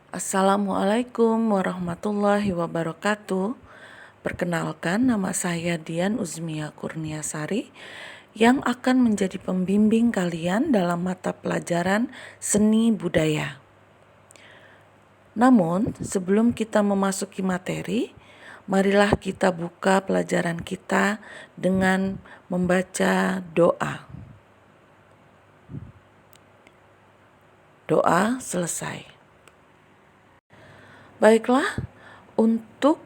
Assalamualaikum warahmatullahi wabarakatuh. Perkenalkan, nama saya Dian Uzmia Kurniasari yang akan menjadi pembimbing kalian dalam mata pelajaran seni budaya. Namun, sebelum kita memasuki materi, marilah kita buka pelajaran kita dengan membaca doa. Doa selesai. Baiklah, untuk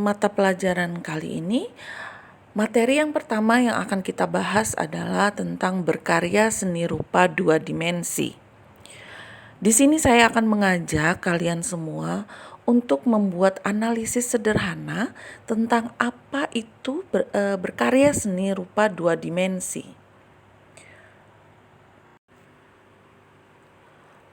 mata pelajaran kali ini, materi yang pertama yang akan kita bahas adalah tentang berkarya seni rupa dua dimensi. Di sini saya akan mengajak kalian semua untuk membuat analisis sederhana tentang apa itu berkarya seni rupa dua dimensi.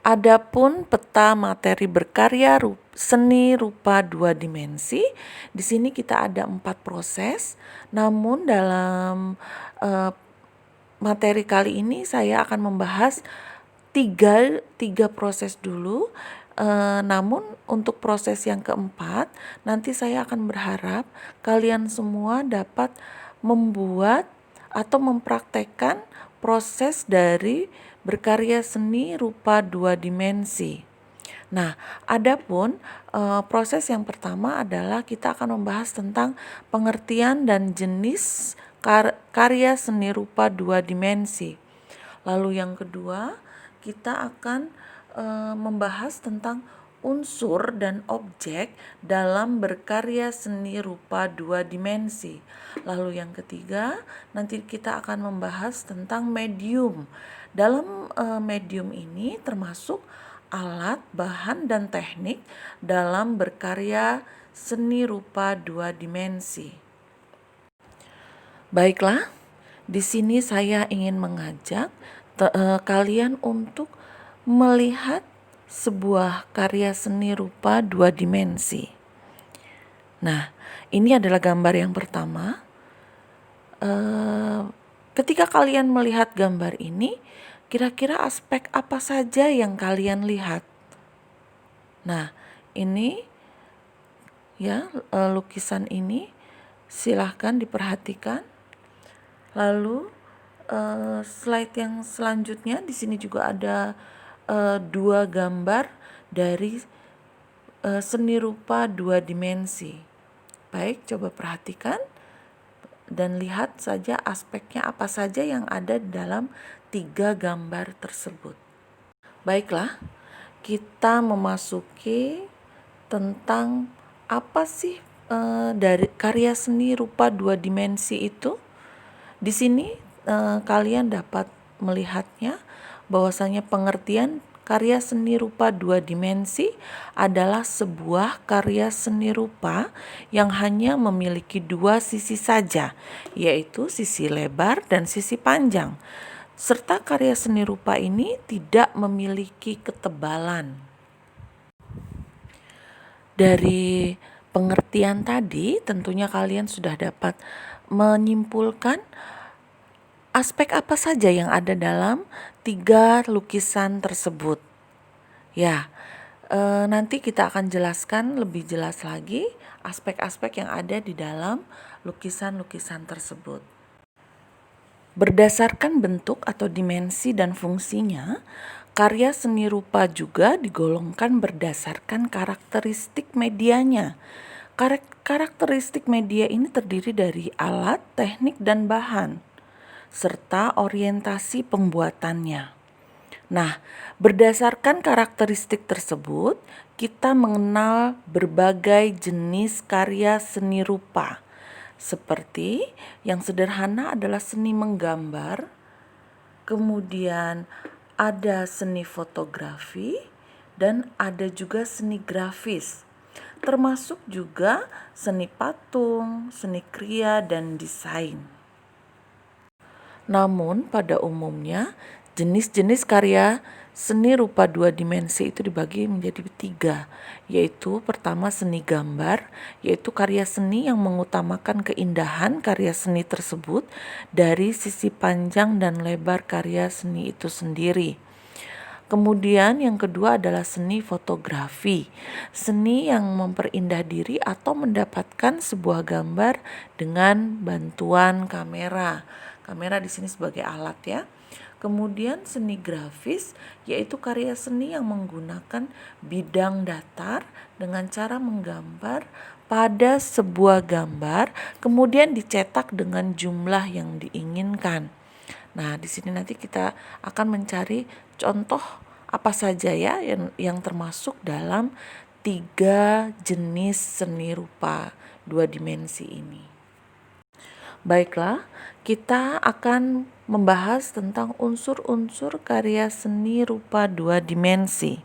Adapun peta materi berkarya seni rupa dua dimensi, di sini kita ada 4 proses. Namun dalam materi kali ini saya akan membahas tiga proses dulu. Namun untuk proses yang keempat, nanti saya akan berharap kalian semua dapat membuat atau mempraktekkan proses dari berkarya seni rupa dua dimensi. Nah, adapun proses yang pertama adalah kita akan membahas tentang pengertian dan jenis karya seni rupa dua dimensi. Lalu yang kedua, kita akan membahas tentang unsur dan objek dalam berkarya seni rupa dua dimensi. Lalu yang ketiga, nanti kita akan membahas tentang medium. Dalam medium ini termasuk alat, bahan, dan teknik dalam berkarya seni rupa dua dimensi. Baiklah, di sini saya ingin mengajak kalian untuk melihat sebuah karya seni rupa dua dimensi. Nah, ini adalah gambar yang pertama. Ketika kalian melihat gambar ini, kira-kira aspek apa saja yang kalian lihat? Nah, ini ya lukisan ini silahkan diperhatikan. Lalu slide yang selanjutnya, di sini juga ada 2 gambar dari seni rupa dua dimensi. Baik, coba perhatikan dan lihat saja aspeknya apa saja yang ada dalam 3 gambar tersebut. Baiklah, kita memasuki tentang apa sih dari karya seni rupa dua dimensi itu. Di sini kalian dapat melihatnya bahwasanya pengertian karya seni rupa dua dimensi adalah sebuah karya seni rupa yang hanya memiliki 2 sisi saja, yaitu sisi lebar dan sisi panjang. Serta karya seni rupa ini tidak memiliki ketebalan. Dari pengertian tadi, tentunya kalian sudah dapat menyimpulkan aspek apa saja yang ada dalam 3 lukisan tersebut. Ya, nanti kita akan jelaskan lebih jelas lagi aspek-aspek yang ada di dalam lukisan-lukisan tersebut. Berdasarkan bentuk atau dimensi dan fungsinya, karya seni rupa juga digolongkan berdasarkan karakteristik medianya. Karakteristik media ini terdiri dari alat, teknik, dan bahan, serta orientasi pembuatannya. Nah, berdasarkan karakteristik tersebut, kita mengenal berbagai jenis karya seni rupa. Seperti yang sederhana adalah seni menggambar, kemudian ada seni fotografi, dan ada juga seni grafis. Termasuk juga seni patung, seni kriya, dan desain. Namun pada umumnya jenis-jenis karya seni rupa dua dimensi itu dibagi menjadi 3, yaitu pertama seni gambar, yaitu karya seni yang mengutamakan keindahan karya seni tersebut dari sisi panjang dan lebar karya seni itu sendiri. Kemudian yang kedua adalah seni fotografi. Seni yang memperindah diri atau mendapatkan sebuah gambar dengan bantuan kamera. Kamera di sini sebagai alat ya. Kemudian seni grafis yaitu karya seni yang menggunakan bidang datar dengan cara menggambar pada sebuah gambar kemudian dicetak dengan jumlah yang diinginkan. Nah, di sini nanti kita akan mencari contoh apa saja ya yang termasuk dalam 3 jenis seni rupa 2 dimensi ini. Baiklah, kita akan membahas tentang unsur-unsur karya seni rupa 2 dimensi.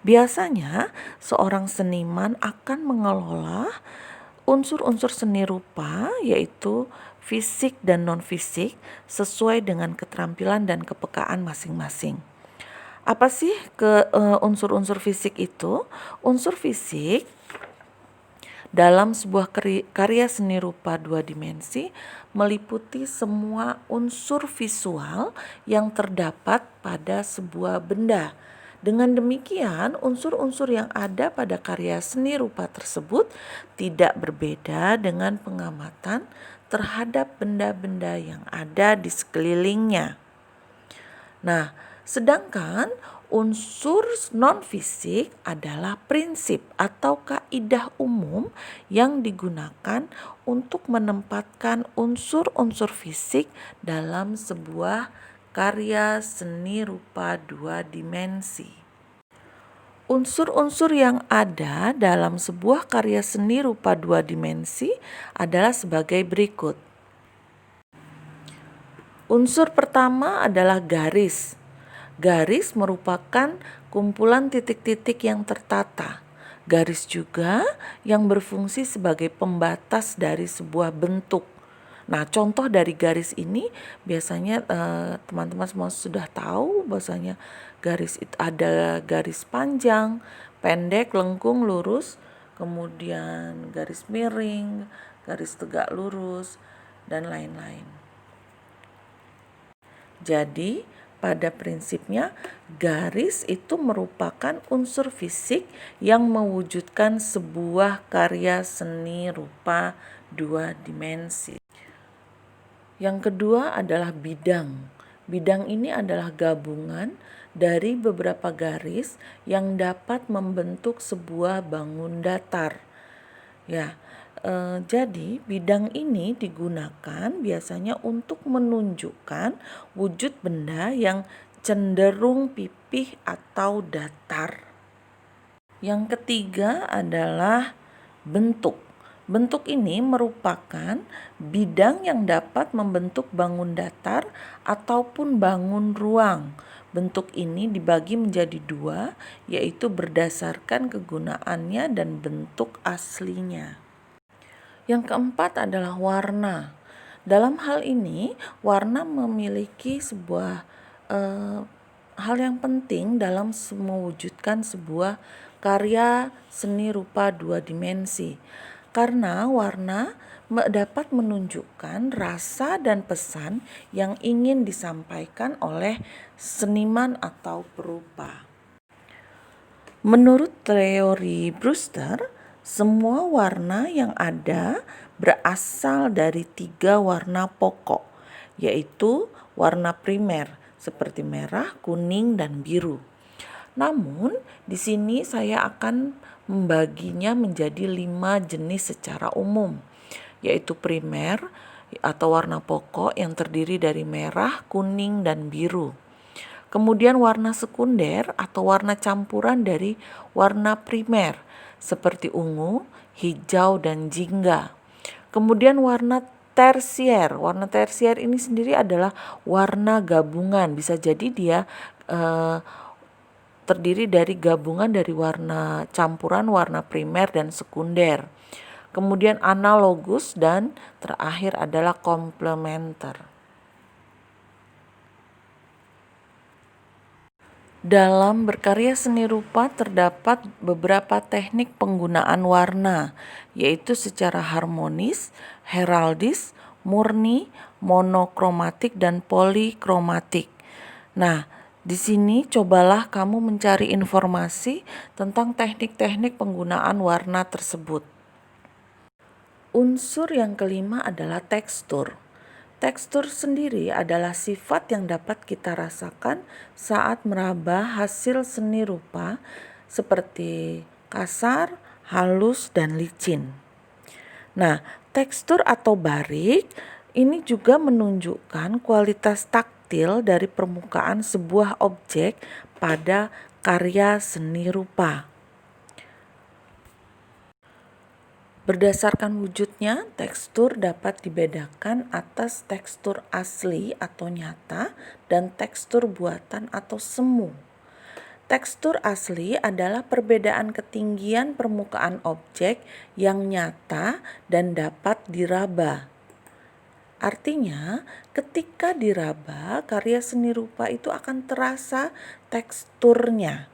Biasanya, seorang seniman akan mengelola unsur-unsur seni rupa yaitu fisik dan non-fisik sesuai dengan keterampilan dan kepekaan masing-masing. Apa sih unsur-unsur fisik itu? Unsur fisik dalam sebuah karya seni rupa 2 dimensi meliputi semua unsur visual yang terdapat pada sebuah benda. Dengan demikian, unsur-unsur yang ada pada karya seni rupa tersebut tidak berbeda dengan pengamatan terhadap benda-benda yang ada di sekelilingnya. Nah, sedangkan unsur non-fisik adalah prinsip atau kaidah umum yang digunakan untuk menempatkan unsur-unsur fisik dalam sebuah karya seni rupa 2 dimensi. Unsur-unsur yang ada dalam sebuah karya seni rupa 2 dimensi adalah sebagai berikut. Unsur pertama adalah garis. Garis merupakan kumpulan titik-titik yang tertata. Garis juga yang berfungsi sebagai pembatas dari sebuah bentuk. Nah, contoh dari garis ini biasanya teman-teman semua sudah tahu bahwasanya garis itu ada garis panjang, pendek, lengkung, lurus, kemudian garis miring, garis tegak lurus, dan lain-lain. Jadi, pada prinsipnya garis itu merupakan unsur fisik yang mewujudkan sebuah karya seni rupa 2 dimensi. Yang kedua adalah bidang. Bidang ini adalah gabungan dari beberapa garis yang dapat membentuk sebuah bangun datar. Ya, jadi bidang ini digunakan biasanya untuk menunjukkan wujud benda yang cenderung pipih atau datar. Yang ketiga adalah bentuk. Bentuk ini merupakan bidang yang dapat membentuk bangun datar ataupun bangun ruang. Bentuk ini dibagi menjadi 2, yaitu berdasarkan kegunaannya dan bentuk aslinya. Yang keempat adalah warna. Dalam hal ini, warna memiliki sebuah hal yang penting dalam mewujudkan sebuah karya seni rupa 2 dimensi. Karena warna dapat menunjukkan rasa dan pesan yang ingin disampaikan oleh seniman atau perupa. Menurut teori Brewster, semua warna yang ada berasal dari 3 warna pokok, yaitu warna primer seperti merah, kuning, dan biru. Namun, di sini saya akan membaginya menjadi 5 jenis secara umum, yaitu primer atau warna pokok yang terdiri dari merah, kuning, dan biru. Kemudian warna sekunder atau warna campuran dari warna primer seperti ungu, hijau, dan jingga. Kemudian warna tersier. Warna tersier ini sendiri adalah warna gabungan. Bisa jadi dia terdiri dari gabungan dari warna campuran warna primer dan sekunder. Kemudian analogus dan terakhir adalah komplementer. Dalam berkarya seni rupa terdapat beberapa teknik penggunaan warna, yaitu secara harmonis, heraldis, murni, monokromatik, dan polikromatik. Nah, Di sini cobalah kamu mencari informasi tentang teknik-teknik penggunaan warna tersebut. Unsur yang kelima adalah tekstur. Tekstur sendiri adalah sifat yang dapat kita rasakan saat meraba hasil seni rupa seperti kasar, halus, dan licin. Nah, tekstur atau barik ini juga menunjukkan kualitas taktil dari permukaan sebuah objek pada karya seni rupa. Berdasarkan wujudnya, tekstur dapat dibedakan atas tekstur asli atau nyata dan tekstur buatan atau semu. Tekstur asli adalah perbedaan ketinggian permukaan objek yang nyata dan dapat diraba. Artinya, ketika diraba, karya seni rupa itu akan terasa teksturnya.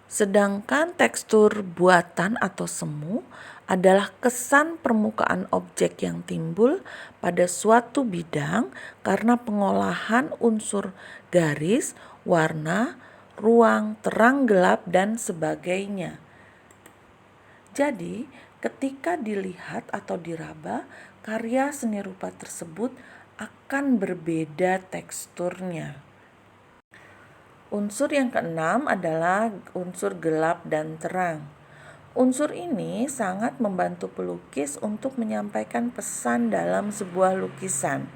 Sedangkan tekstur buatan atau semu adalah kesan permukaan objek yang timbul pada suatu bidang karena pengolahan unsur garis, warna, ruang, terang gelap, dan sebagainya. Jadi, ketika dilihat atau diraba, karya seni rupa tersebut akan berbeda teksturnya. Unsur yang keenam adalah unsur gelap dan terang. Unsur ini sangat membantu pelukis untuk menyampaikan pesan dalam sebuah lukisan.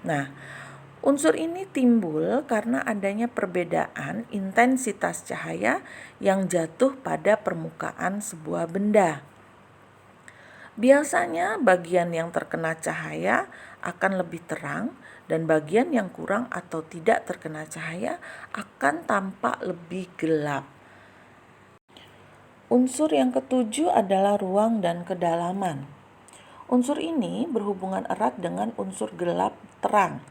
Nah, unsur ini timbul karena adanya perbedaan intensitas cahaya yang jatuh pada permukaan sebuah benda. Biasanya bagian yang terkena cahaya akan lebih terang dan bagian yang kurang atau tidak terkena cahaya akan tampak lebih gelap. Unsur yang ketujuh adalah ruang dan kedalaman. Unsur ini berhubungan erat dengan unsur gelap terang.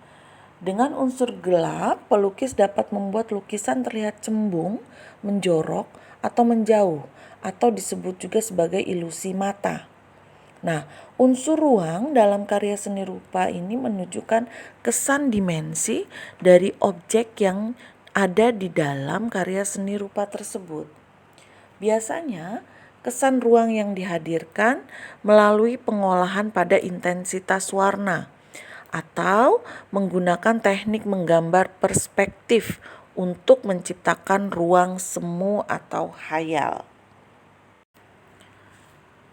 Dengan unsur gelap, pelukis dapat membuat lukisan terlihat cembung, menjorok, atau menjauh, atau disebut juga sebagai ilusi mata. Nah, unsur ruang dalam karya seni rupa ini menunjukkan kesan dimensi dari objek yang ada di dalam karya seni rupa tersebut. Biasanya, kesan ruang yang dihadirkan melalui pengolahan pada intensitas warna atau menggunakan teknik menggambar perspektif untuk menciptakan ruang semu atau khayal.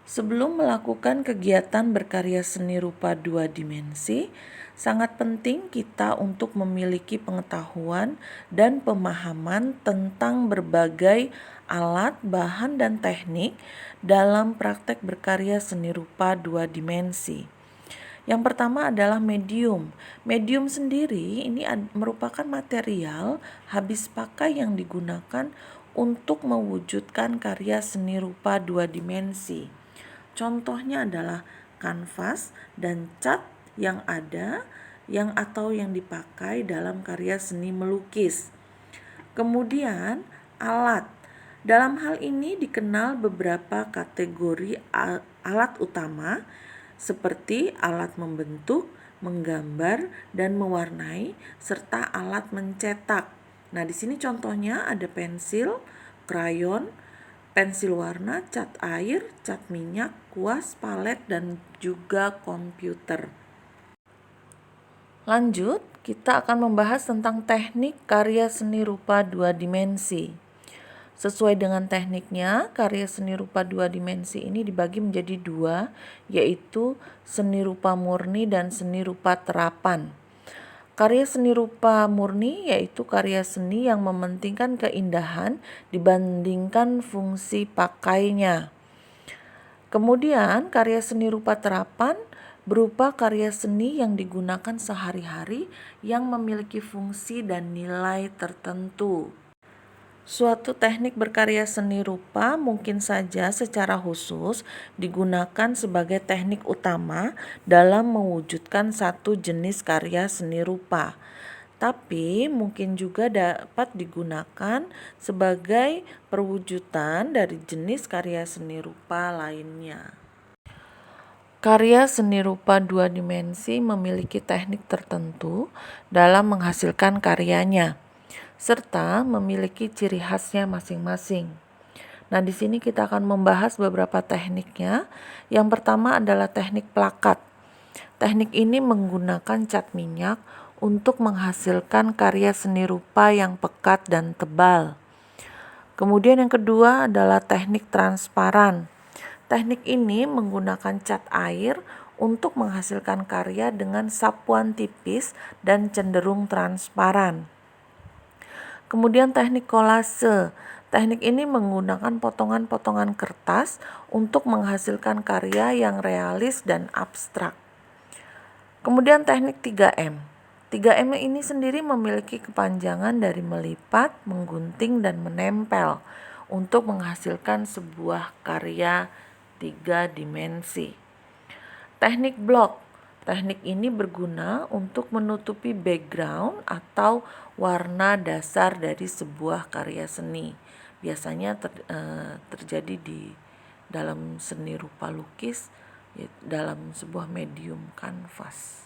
Sebelum melakukan kegiatan berkarya seni rupa 2 dimensi, sangat penting kita untuk memiliki pengetahuan dan pemahaman tentang berbagai alat, bahan, dan teknik dalam praktek berkarya seni rupa 2 dimensi. Yang pertama adalah medium. Medium sendiri ini merupakan material habis pakai yang digunakan untuk mewujudkan karya seni rupa 2 dimensi. Contohnya adalah kanvas dan cat yang ada atau yang dipakai dalam karya seni melukis. Kemudian alat. Dalam hal ini dikenal beberapa kategori alat utama seperti alat membentuk, menggambar, dan mewarnai serta alat mencetak. Nah, di sini contohnya ada pensil, krayon, pensil warna, cat air, cat minyak, kuas, palet, dan juga komputer. Lanjut, kita akan membahas tentang teknik karya seni rupa 2 dimensi. Sesuai dengan tekniknya, karya seni rupa 2 dimensi ini dibagi menjadi 2, yaitu seni rupa murni dan seni rupa terapan. Karya seni rupa murni yaitu karya seni yang mementingkan keindahan dibandingkan fungsi pakainya. Kemudian karya seni rupa terapan berupa karya seni yang digunakan sehari-hari yang memiliki fungsi dan nilai tertentu. Suatu teknik berkarya seni rupa mungkin saja secara khusus digunakan sebagai teknik utama dalam mewujudkan satu jenis karya seni rupa, tapi mungkin juga dapat digunakan sebagai perwujudan dari jenis karya seni rupa lainnya. Karya seni rupa dua dimensi memiliki teknik tertentu dalam menghasilkan karyanya, serta memiliki ciri khasnya masing-masing. Nah, di sini kita akan membahas beberapa tekniknya. Yang pertama adalah teknik plakat. Teknik ini menggunakan cat minyak untuk menghasilkan karya seni rupa yang pekat dan tebal. Kemudian yang kedua adalah teknik transparan. Teknik ini menggunakan cat air untuk menghasilkan karya dengan sapuan tipis dan cenderung transparan. Kemudian teknik kolase. Teknik ini menggunakan potongan-potongan kertas untuk menghasilkan karya yang realis dan abstrak. Kemudian teknik 3M. 3M ini sendiri memiliki kepanjangan dari melipat, menggunting, dan menempel untuk menghasilkan sebuah karya 3 dimensi. Teknik blok. Teknik ini berguna untuk menutupi background atau warna dasar dari sebuah karya seni. Biasanya terjadi di dalam seni rupa lukis dalam sebuah medium kanvas.